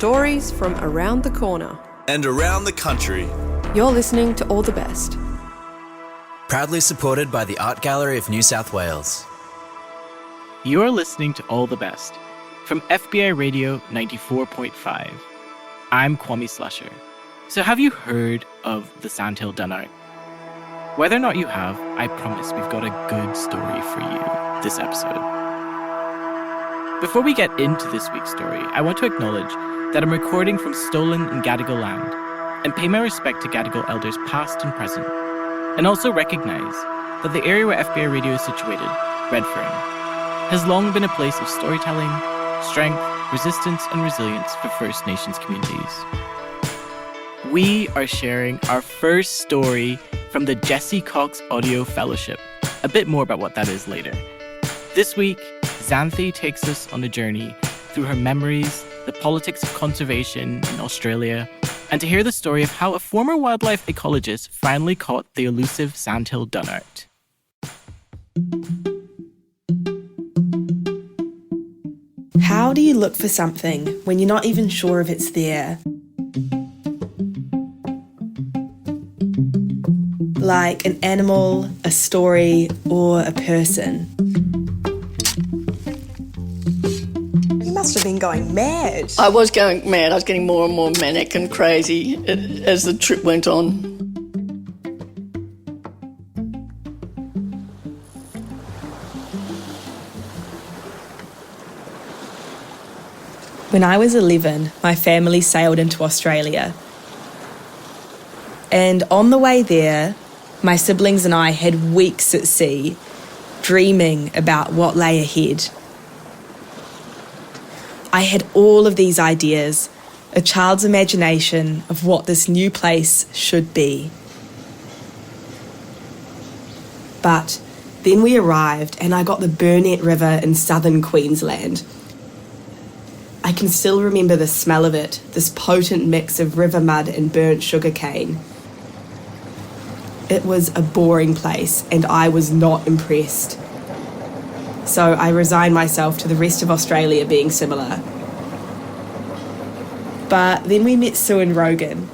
stories from around the corner and around the country. You're listening to All the Best. Proudly supported by the Art Gallery of New South Wales. You're listening to All the Best from FBI Radio 94.5. I'm Kwame Slusher. So have you heard of the Sandhill Dunnart? Whether or not you have, I promise we've got a good story for you this episode. Before we get into this week's story, I want to acknowledge that I'm recording from stolen and Gadigal land and pay my respect to Gadigal elders past and present, and also recognize that the area where FBI Radio is situated, Redfern, has long been a place of storytelling, strength, resistance, and resilience for First Nations communities. We are sharing our first story from the Jesse Cox Audio Fellowship. A bit more about what that is later. This week, Xanthe takes us on a journey through her memories, the politics of conservation in Australia, and to hear the story of how a former wildlife ecologist finally caught the elusive Sandhill Dunnart. How do you look for something when you're not even sure if it's there? Like an animal, a story, or a person. You must have been going mad. I was going mad. I was getting more and more manic and crazy as the trip went on. When I was 11, my family sailed into Australia. And on the way there, my siblings and I had weeks at sea, dreaming about what lay ahead. I had all of these ideas, a child's imagination of what this new place should be. But then we arrived and I got the Burnett River in southern Queensland. I can still remember the smell of it, this potent mix of river mud and burnt sugarcane. It was a boring place and I was not impressed. So I resigned myself to the rest of Australia being similar. But then we met Sue and Rogan.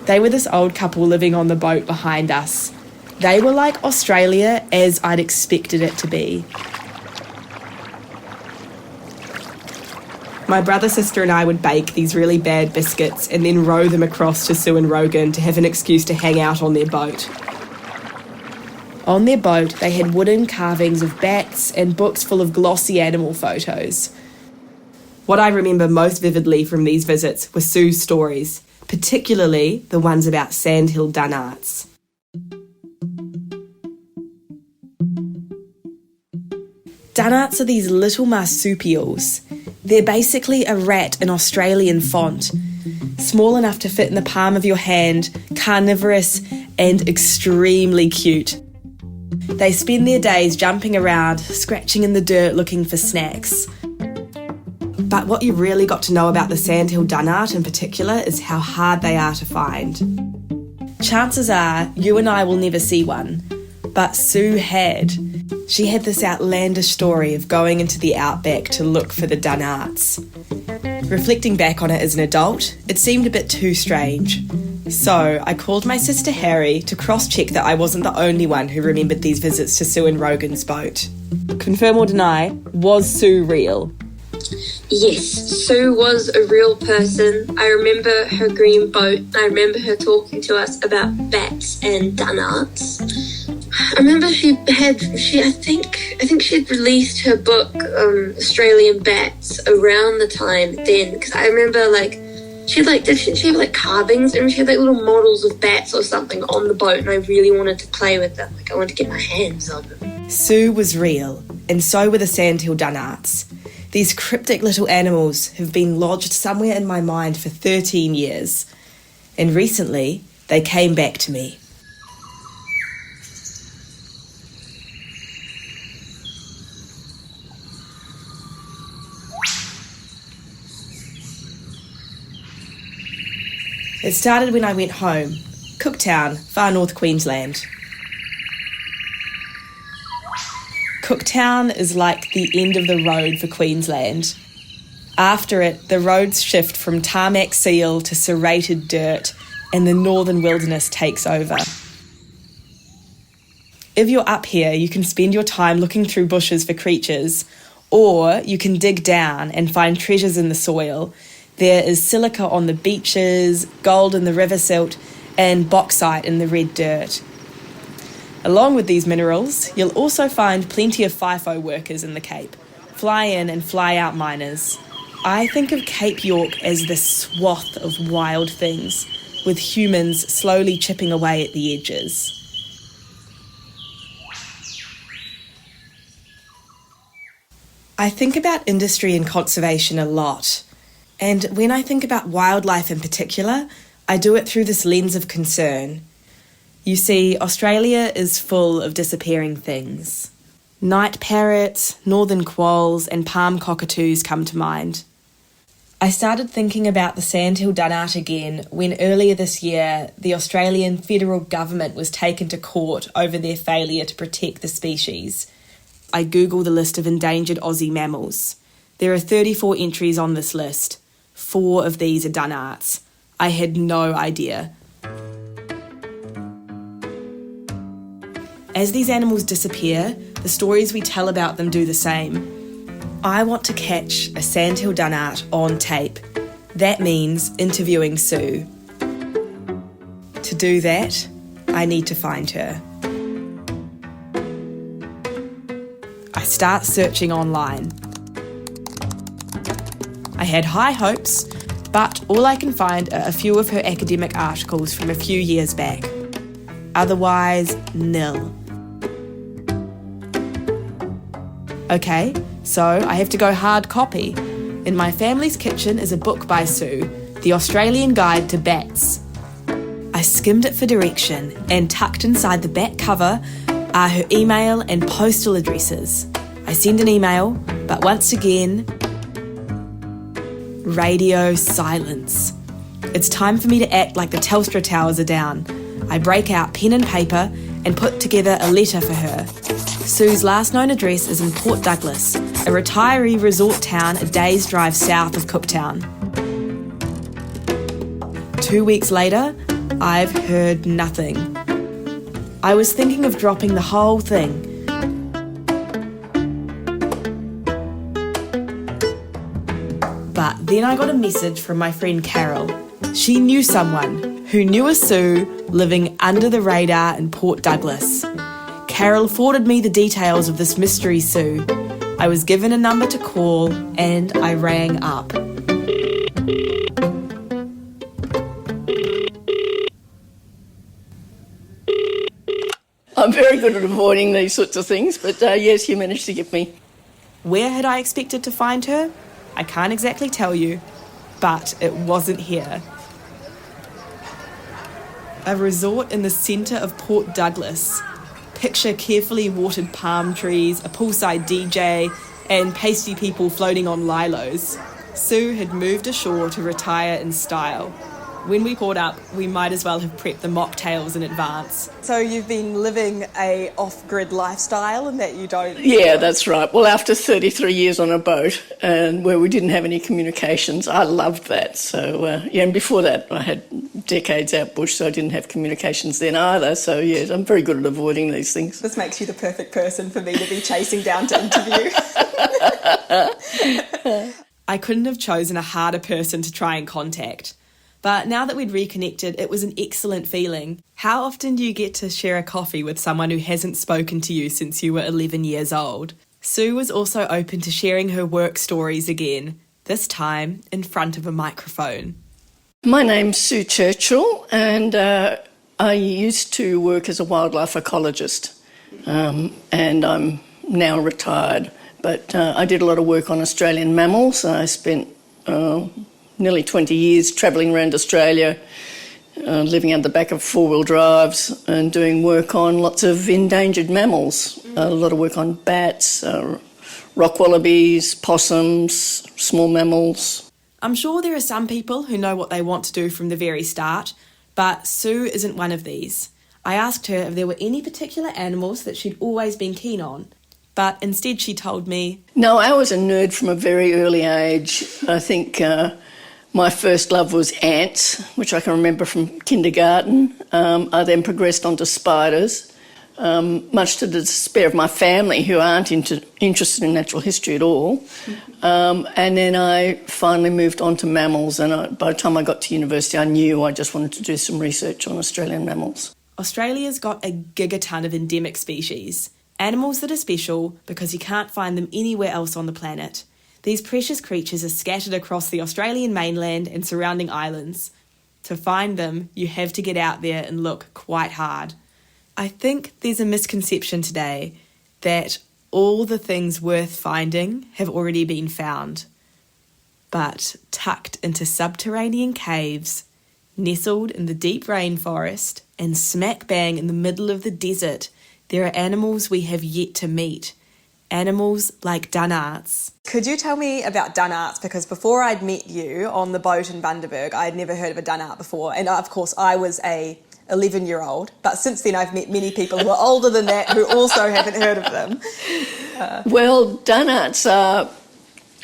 They were this old couple living on the boat behind us. They were like Australia as I'd expected it to be. My brother, sister and I would bake these really bad biscuits and then row them across to Sue and Rogan to have an excuse to hang out on their boat. On their boat, they had wooden carvings of bats and books full of glossy animal photos. What I remember most vividly from these visits were Sue's stories, particularly the ones about Sandhill Dunnarts. Dunnarts are these little marsupials. They're basically a rat in Australian font, small enough to fit in the palm of your hand, carnivorous and extremely cute. They spend their days jumping around, scratching in the dirt looking for snacks. But what you really got to know about the Sandhill Dunnart in particular is how hard they are to find. Chances are you and I will never see one, but Sue had. She had this outlandish story of going into the outback to look for the Dunnarts. Reflecting back on it as an adult, it seemed a bit too strange. So I called my sister Harry to cross-check that I wasn't the only one who remembered these visits to Sue and Rogan's boat. Confirm or deny, was Sue real? Yes, Sue was a real person. I remember her green boat. I remember her talking to us about bats and Dunnarts. I remember I think she'd released her book, Australian Bats, around the time then, because I remember she had carvings and she had little models of bats or something on the boat, and I really wanted to play with them. I wanted to get my hands on them. Sue was real, and so were the Sandhill Dunnarts. These cryptic little animals have been lodged somewhere in my mind for 13 years, and recently they came back to me. It started when I went home, Cooktown, far north Queensland. Cooktown is like the end of the road for Queensland. After it, the roads shift from tarmac seal to serrated dirt, and the northern wilderness takes over. If you're up here, you can spend your time looking through bushes for creatures, or you can dig down and find treasures in the soil. There is silica on the beaches, gold in the river silt, and bauxite in the red dirt. Along with these minerals, you'll also find plenty of FIFO workers in the Cape, fly-in and fly-out miners. I think of Cape York as this swath of wild things, with humans slowly chipping away at the edges. I think about industry and conservation a lot, and when I think about wildlife in particular, I do it through this lens of concern. You see, Australia is full of disappearing things. Night parrots, northern quolls, and palm cockatoos come to mind. I started thinking about the Sandhill Dunnart again when earlier this year the Australian federal government was taken to court over their failure to protect the species. I googled the list of endangered Aussie mammals. There are 34 entries on this list. 4 of these are Dunnarts. I had no idea. As these animals disappear, the stories we tell about them do the same. I want to catch a Sandhill Dunnart on tape. That means interviewing Sue. To do that, I need to find her. I start searching online. I had high hopes, but all I can find are a few of her academic articles from a few years back. Otherwise, nil. Okay, so I have to go hard copy. In my family's kitchen is a book by Sue, The Australian Guide to Bats. I skimmed it for direction, and tucked inside the back cover are her email and postal addresses. I send an email, but once again, radio silence. It's time for me to act like the Telstra towers are down. I break out pen and paper and put together a letter for her. Sue's last known address is in Port Douglas, a retiree resort town a day's drive south of Cooktown. 2 weeks later, I've heard nothing. I was thinking of dropping the whole thing. But then I got a message from my friend Carol. She knew someone who knew a Sue living under the radar in Port Douglas. Carol forwarded me the details of this mystery Sue. I was given a number to call and I rang up. I'm very good at avoiding these sorts of things, but yes, you managed to get me. Where had I expected to find her? I can't exactly tell you, but it wasn't here. A resort in the centre of Port Douglas. Picture carefully watered palm trees, a poolside DJ, and pasty people floating on lilos. Sue had moved ashore to retire in style. When we caught up, we might as well have prepped the mocktails in advance. So you've been living a off-grid lifestyle and that you don't... Yeah, that's right. Well, after 33 years on a boat and where we didn't have any communications, I loved that. So, and before that I had decades out bush, so I didn't have communications then either. So, yes, I'm very good at avoiding these things. This makes you the perfect person for me to be chasing down to interview. I couldn't have chosen a harder person to try and contact. But now that we'd reconnected, it was an excellent feeling. How often do you get to share a coffee with someone who hasn't spoken to you since you were 11 years old? Sue was also open to sharing her work stories again, this time in front of a microphone. My name's Sue Churchill, and I used to work as a wildlife ecologist, and I'm now retired. But I did a lot of work on Australian mammals. I spent nearly 20 years travelling around Australia, living out the back of four-wheel drives and doing work on lots of endangered mammals. A lot of work on bats, rock wallabies, possums, small mammals. I'm sure there are some people who know what they want to do from the very start, but Sue isn't one of these. I asked her if there were any particular animals that she'd always been keen on. But instead she told me, No, I was a nerd from a very early age. I think my first love was ants, which I can remember from kindergarten. I then progressed on to spiders, much to the despair of my family, who aren't interested in natural history at all. And then I finally moved on to mammals, and by the time I got to university, I knew I just wanted to do some research on Australian mammals. Australia's got a gigaton of endemic species, animals that are special because you can't find them anywhere else on the planet. These precious creatures are scattered across the Australian mainland and surrounding islands. To find them, you have to get out there and look quite hard. I think there's a misconception today that all the things worth finding have already been found. But tucked into subterranean caves, nestled in the deep rainforest, and smack bang in the middle of the desert, there are animals we have yet to meet. Animals like Dunnarts. Could you tell me about Dunnarts? Because before I'd met you on the boat in Bundaberg, I had never heard of a Dunnart before. And of course, I was a 11-year-old. But since then, I've met many people who are older than that who also haven't heard of them. Well, Dunnarts are,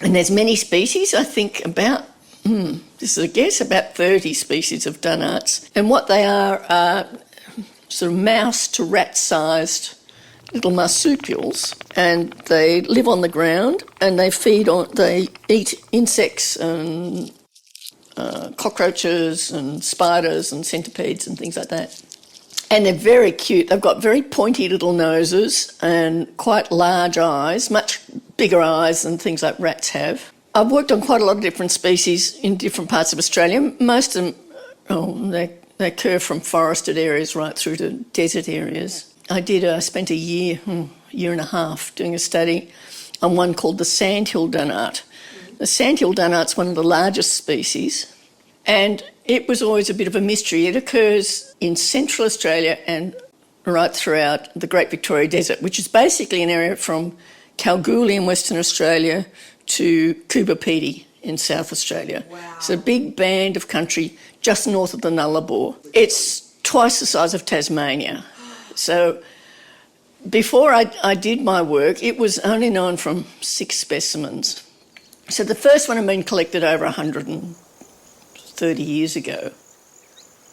and there's many species, I think about, this is a guess, about 30 species of Dunnarts. And what they are sort of mouse to rat-sized little marsupials, and they live on the ground and they eat insects and cockroaches and spiders and centipedes and things like that. And they're very cute. They've got very pointy little noses and quite large eyes, much bigger eyes than things like rats have. I've worked on quite a lot of different species in different parts of Australia. Most of them, they occur from forested areas right through to desert areas. I spent a year and a half doing a study on one called the Sandhill Dunnart. The Sandhill Dunnart's one of the largest species, and it was always a bit of a mystery. It occurs in Central Australia and right throughout the Great Victoria Desert, which is basically an area from Kalgoorlie in Western Australia to Coober Pedy in South Australia. Wow. It's a big band of country just north of the Nullarbor. It's twice the size of Tasmania. So before I did my work, it was only known from 6 specimens. So the first one had been collected over 130 years ago.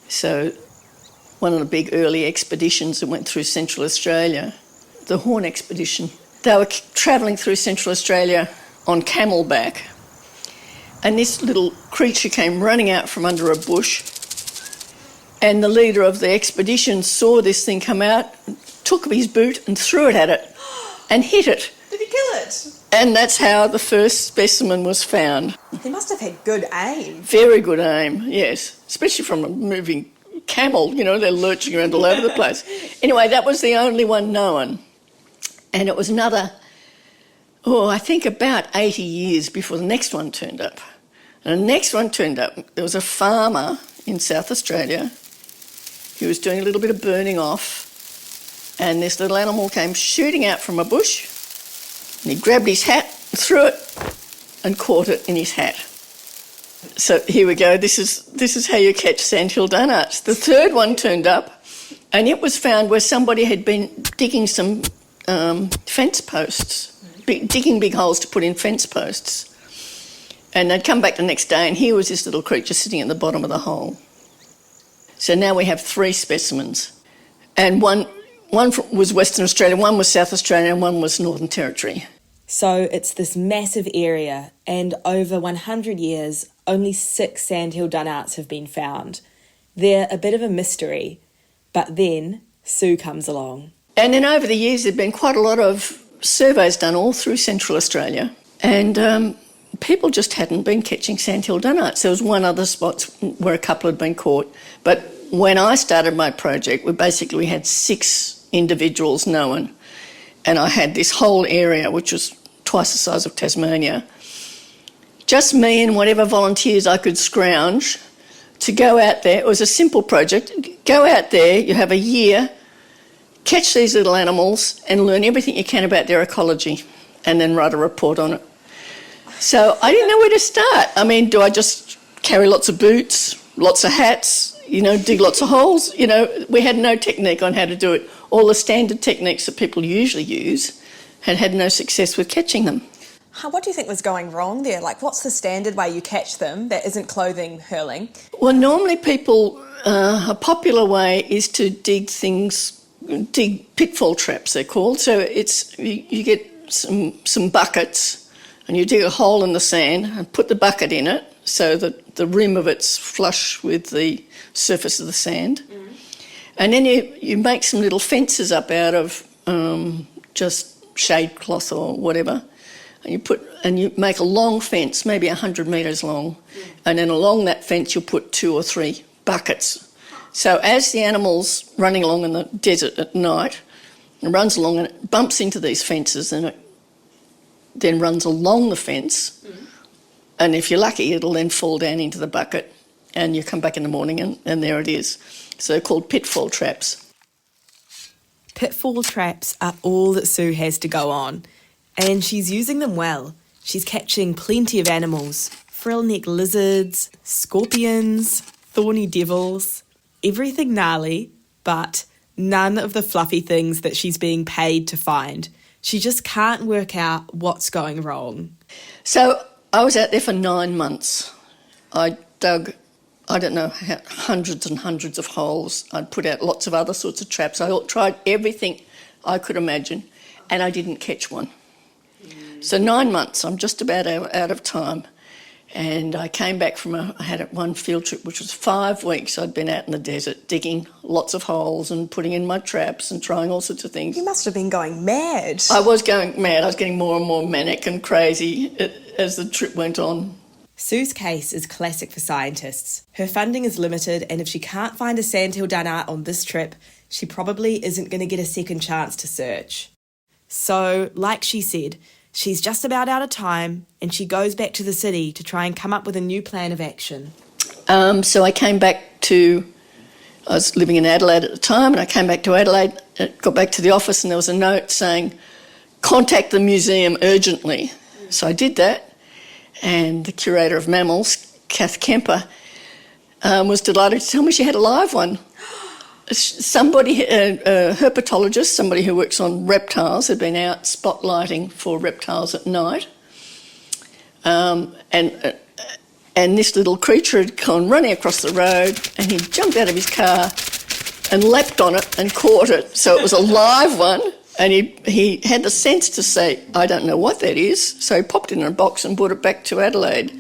So one of the big early expeditions that went through Central Australia, the Horn expedition, they were travelling through Central Australia on camelback, and this little creature came running out from under a bush, and the leader of the expedition saw this thing come out, took his boot and threw it at it and hit it. Did he kill it? And that's how the first specimen was found. He must have had good aim. Very good aim, yes, especially from a moving camel, they're lurching around all over the place. Anyway, that was the only one known. And it was another, I think about 80 years before the next one turned up. And the next one turned up. There was a farmer in South Australia who was doing a little bit of burning off, and this little animal came shooting out from a bush, and he grabbed his hat, threw it, and caught it in his hat. So here we go. This is how you catch Sandhill Dunnarts. The third one turned up, and it was found where somebody had been digging some fence posts, digging big holes to put in fence posts. And they'd come back the next day, and here was this little creature sitting at the bottom of the hole. So now we have 3 specimens. And one was Western Australia, one was South Australia, and one was Northern Territory. So it's this massive area, and over 100 years, only 6 Sandhill Dunnarts have been found. They're a bit of a mystery, but then Sue comes along. And then over the years, there have been quite a lot of surveys done all through Central Australia, and people just hadn't been catching Sandhill Dunnarts. There was one other spot where a couple had been caught, but when I started my project, we had 6 individuals known, and I had this whole area, which was twice the size of Tasmania. Just me and whatever volunteers I could scrounge to go out there. It was a simple project. Go out there, you have a year, catch these little animals and learn everything you can about their ecology, and then write a report on it. So I didn't know where to start. I mean, do I just carry lots of boots, lots of hats, dig lots of holes? We had no technique on how to do it. All the standard techniques that people usually use, had had no success with catching them. What do you think was going wrong there? Like, what's the standard way you catch them that isn't clothing hurling? Well, normally people, a popular way is to dig pitfall traps, they're called. So you get some buckets and you dig a hole in the sand and put the bucket in it so that the rim of it's flush with the surface of the sand. Mm. And then you make some little fences up out of just shade cloth or whatever. And you make a long fence, maybe 100 metres long, and then along that fence you'll put 2 or 3 buckets. So as the animal's running along in the desert at night, it runs along and it bumps into these fences and it then runs along the fence, and if you're lucky it'll then fall down into the bucket and you come back in the morning and there it is. So they're called pitfall traps. Pitfall traps are all that Sue has to go on. And she's using them well. She's catching plenty of animals. Frill-neck lizards, scorpions, thorny devils, everything gnarly, but none of the fluffy things that she's being paid to find. She just can't work out what's going wrong. So I was out there for 9 months. I dug, hundreds and hundreds of holes. I'd put out lots of other sorts of traps. I tried everything I could imagine, and I didn't catch one. So 9 months, I'm just about out of time. And I came back I had one field trip, which was 5 weeks. I'd been out in the desert digging lots of holes and putting in my traps and trying all sorts of things. You must have been going mad. I was going mad. I was getting more and more manic and crazy as the trip went on. Sue's case is classic for scientists. Her funding is limited, and if she can't find a Sandhill Dunnart on this trip, she probably isn't going to get a second chance to search. So, like she said, she's just about out of time and she goes back to the city to try and come up with a new plan of action. So I came back I was living in Adelaide at the time, and I came back to Adelaide, got back to the office, and there was a note saying, contact the museum urgently. So I did that, and the curator of mammals, Kath Kemper, was delighted to tell me she had a live one. Somebody, a herpetologist, somebody who works on reptiles, had been out spotlighting for reptiles at night, and this little creature had gone running across the road, and he jumped out of his car and leapt on it and caught it. So it was a live one, and he had the sense to say, I don't know what that is. So he popped it in a box and brought it back to Adelaide,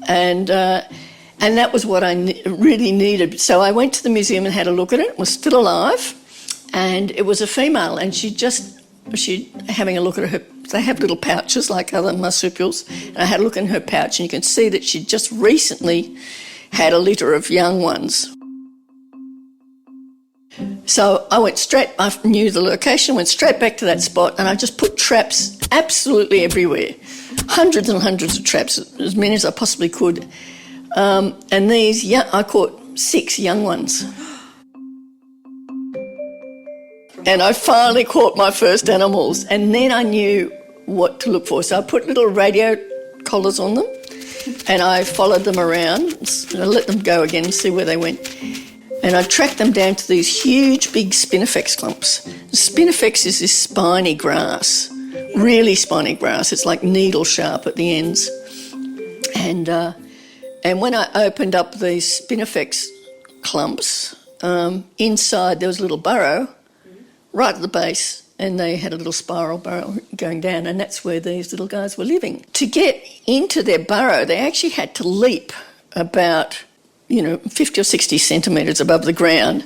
and that was what I really needed. So I went to the museum and had a look at it. It was still alive, and it was a female, and she having a look at her. They have little pouches like other marsupials, and I had a look in her pouch, and you can see that she'd just recently had a litter of young ones. So I knew the location, went straight back to that spot, and I just put traps absolutely everywhere. Hundreds and hundreds of traps, as many as I possibly could. And I caught 6 young ones. And I finally caught my first animals, and then I knew what to look for. So I put little radio collars on them, and I followed them around. I let them go again and see where they went. And I tracked them down to these huge, big spinifex clumps. Spinifex is this spiny grass, really spiny grass. It's like needle sharp at the ends. And when I opened up these spinifex clumps, inside there was a little burrow right at the base, and they had a little spiral burrow going down, and that's where these little guys were living. To get into their burrow, they actually had to leap about, 50 or 60 centimetres above the ground,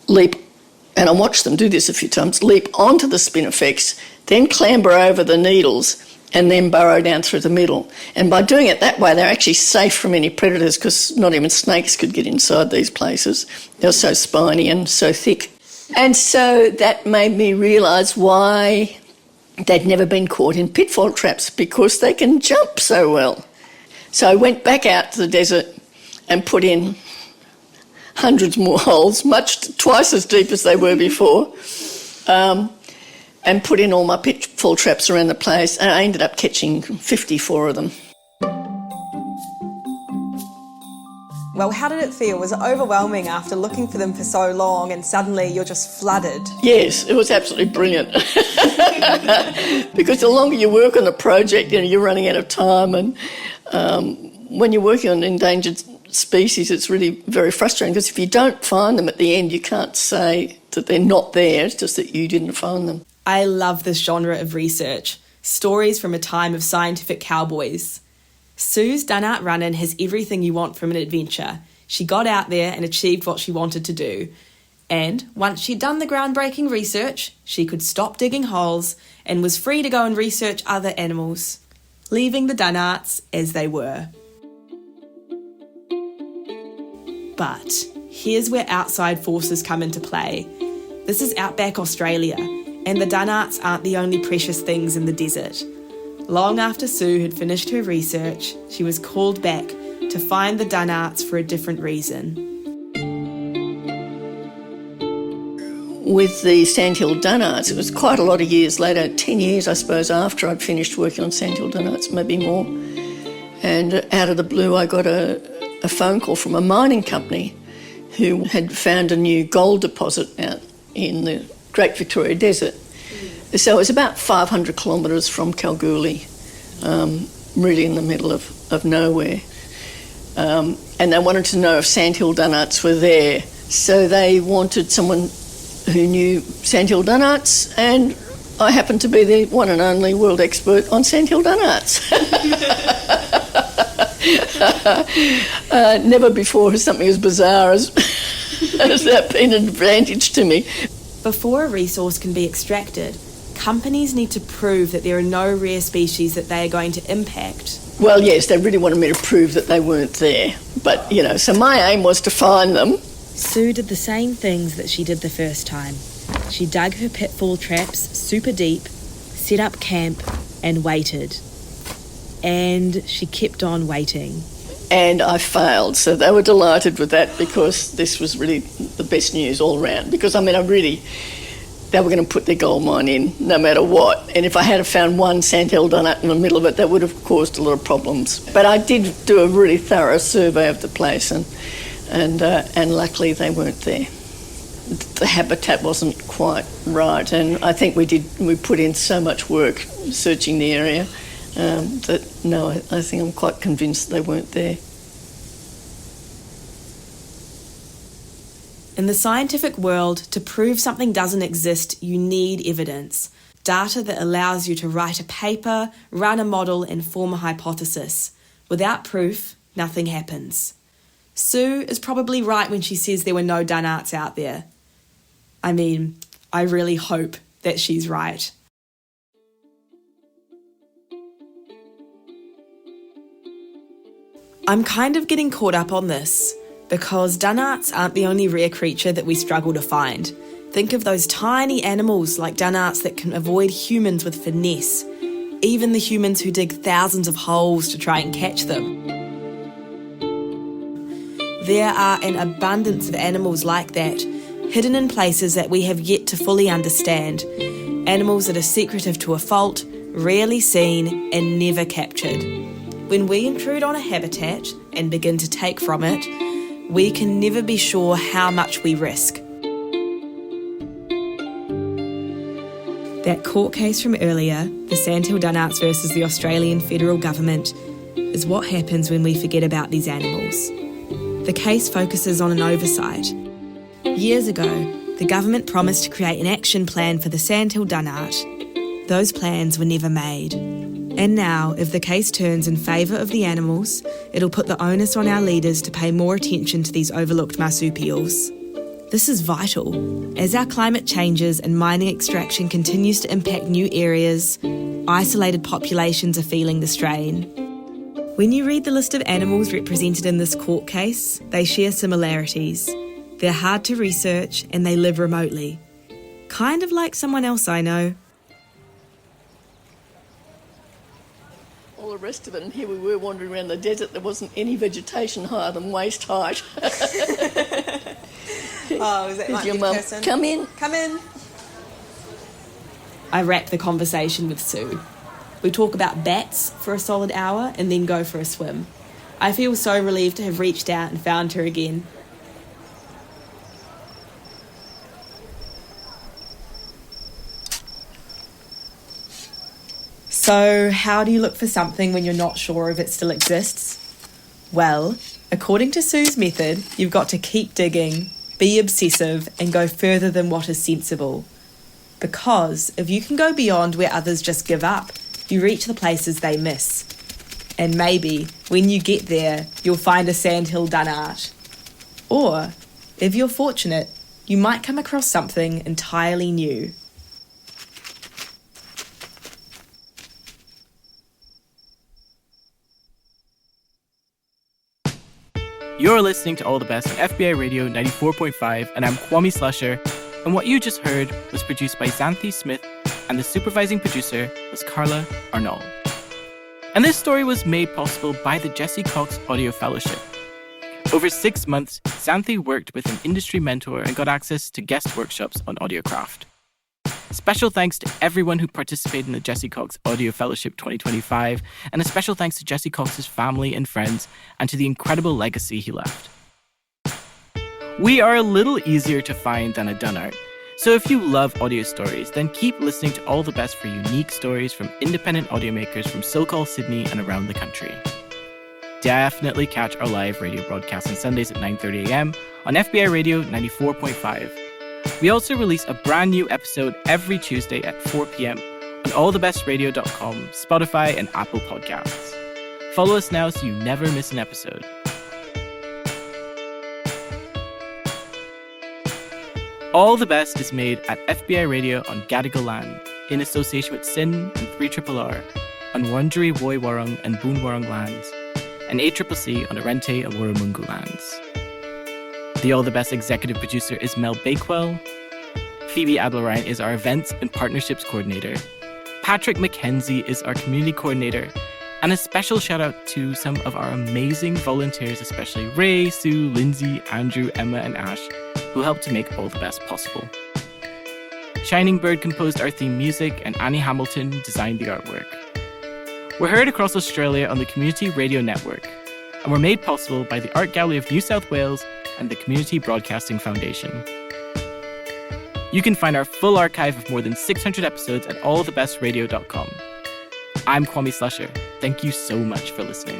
and I watched them do this a few times, leap onto the spinifex, then clamber over the needles, and then burrow down through the middle. And by doing it that way, they're actually safe from any predators, because not even snakes could get inside these places. They were so spiny and so thick. And so that made me realise why they'd never been caught in pitfall traps, because they can jump so well. So I went back out to the desert and put in hundreds more holes, twice as deep as they were before, and put in all my pitfall traps around the place, and I ended up catching 54 of them. Well, how did it feel? Was it overwhelming after looking for them for so long and suddenly you're just flooded? Yes, it was absolutely brilliant. Because the longer you work on a project, you're running out of time, and when you're working on endangered species, it's really very frustrating, because if you don't find them at the end, you can't say that they're not there, it's just that you didn't find them. I love this genre of research, stories from a time of scientific cowboys. Sue's Dunnart run-in has everything you want from an adventure. She got out there and achieved what she wanted to do. And once she'd done the groundbreaking research, she could stop digging holes and was free to go and research other animals, leaving the Dunnarts as they were. But here's where outside forces come into play. This is outback Australia, and the Dunnarts aren't the only precious things in the desert. Long after Sue had finished her research, she was called back to find the Dunnarts for a different reason. With the Sandhill Dunnarts, it was quite a lot of years later, 10 years I suppose after I'd finished working on Sandhill Dunnarts, maybe more. And out of the blue I got a phone call from a mining company who had found a new gold deposit out in the Great Victoria Desert. So it was about 500 kilometres from Kalgoorlie, really in the middle of nowhere. And they wanted to know if Sandhill Dunnarts were there. So they wanted someone who knew Sandhill Dunnarts, and I happened to be the one and only world expert on Sandhill Dunnarts. Never before has something as bizarre as that been an advantage to me. Before a resource can be extracted, companies need to prove that there are no rare species that they are going to impact. Well, yes, they really wanted me to prove that they weren't there. But, so my aim was to find them. Sue did the same things that she did the first time. She dug her pitfall traps super deep, set up camp, and waited. And she kept on waiting. And I failed, so they were delighted with that, because this was really the best news all round. Because, they were going to put their gold mine in no matter what. And if I had found one Sandhill Dunnart in the middle of it, that would have caused a lot of problems. But I did do a really thorough survey of the place, and luckily they weren't there. The habitat wasn't quite right, and I think we put in so much work searching the area that, no, I think I'm quite convinced they weren't there. In the scientific world, to prove something doesn't exist, you need evidence. Data that allows you to write a paper, run a model, and form a hypothesis. Without proof, nothing happens. Sue is probably right when she says there were no Dunnarts out there. I really hope that she's right. I'm kind of getting caught up on this, because Dunnarts aren't the only rare creature that we struggle to find. Think of those tiny animals like Dunnarts that can avoid humans with finesse, even the humans who dig thousands of holes to try and catch them. There are an abundance of animals like that, hidden in places that we have yet to fully understand. Animals that are secretive to a fault, rarely seen, and never captured. When we intrude on a habitat and begin to take from it, we can never be sure how much we risk. That court case from earlier, the Sandhill Dunnarts versus the Australian Federal Government, is what happens when we forget about these animals. The case focuses on an oversight. Years ago, the government promised to create an action plan for the Sandhill Dunnart. Those plans were never made. And now, if the case turns in favour of the animals, it'll put the onus on our leaders to pay more attention to these overlooked marsupials. This is vital. As our climate changes and mining extraction continues to impact new areas, isolated populations are feeling the strain. When you read the list of animals represented in this court case, they share similarities. They're hard to research and they live remotely. Kind of like someone else I know. All the rest of it, and here we were wandering around the desert. There wasn't any vegetation higher than waist height. Oh, is that like your mum? Come in. Come in. I wrap the conversation with Sue. We talk about bats for a solid hour and then go for a swim. I feel so relieved to have reached out and found her again. So, how do you look for something when you're not sure if it still exists? Well, according to Sue's method, you've got to keep digging, be obsessive, and go further than what is sensible. Because if you can go beyond where others just give up, you reach the places they miss. And maybe, when you get there, you'll find a Sandhill Dunnart. Or, if you're fortunate, you might come across something entirely new. You're listening to All the Best on FBI Radio 94.5, and I'm Kwame Slusher. And what you just heard was produced by Xanthe Smith, and the supervising producer was Karla, Arnall. And this story was made possible by the Jesse Cox Audio Fellowship. Over 6 months, Xanthe worked with an industry mentor and got access to guest workshops on audiocraft. Special thanks to everyone who participated in the Jesse Cox Audio Fellowship 2025, and a special thanks to Jesse Cox's family and friends, and to the incredible legacy he left. We are a little easier to find than a Dunnart, so if you love audio stories, then keep listening to All the Best for unique stories from independent audio makers from so-called Sydney and around the country. Definitely catch our live radio broadcast on Sundays at 9:30am on FBI Radio 94.5. We also release a brand new episode every Tuesday at 4pm on allthebestradio.com, Spotify, and Apple Podcasts. Follow us now so you never miss an episode. All the Best is made at FBI Radio on Gadigal land, in association with SYN and 3RRR, on Wurundjeri Woi Wurrung and Boon Wurrung lands, and ACCC on Arrente and Wurrumungu lands. The All the Best executive producer is Mel Bakewell. Phoebe Adler-Ryan is our events and partnerships coordinator. Patrick McKenzie is our community coordinator. And a special shout out to some of our amazing volunteers, especially Ray, Sue, Lindsay, Andrew, Emma, and Ash, who helped to make All the Best possible. Shining Bird composed our theme music, and Annie Hamilton designed the artwork. We're heard across Australia on the Community Radio Network, and we're made possible by the Art Gallery of New South Wales and the Community Broadcasting Foundation. You can find our full archive of more than 600 episodes at allthebestradio.com. I'm Kwame Slusher. Thank you so much for listening.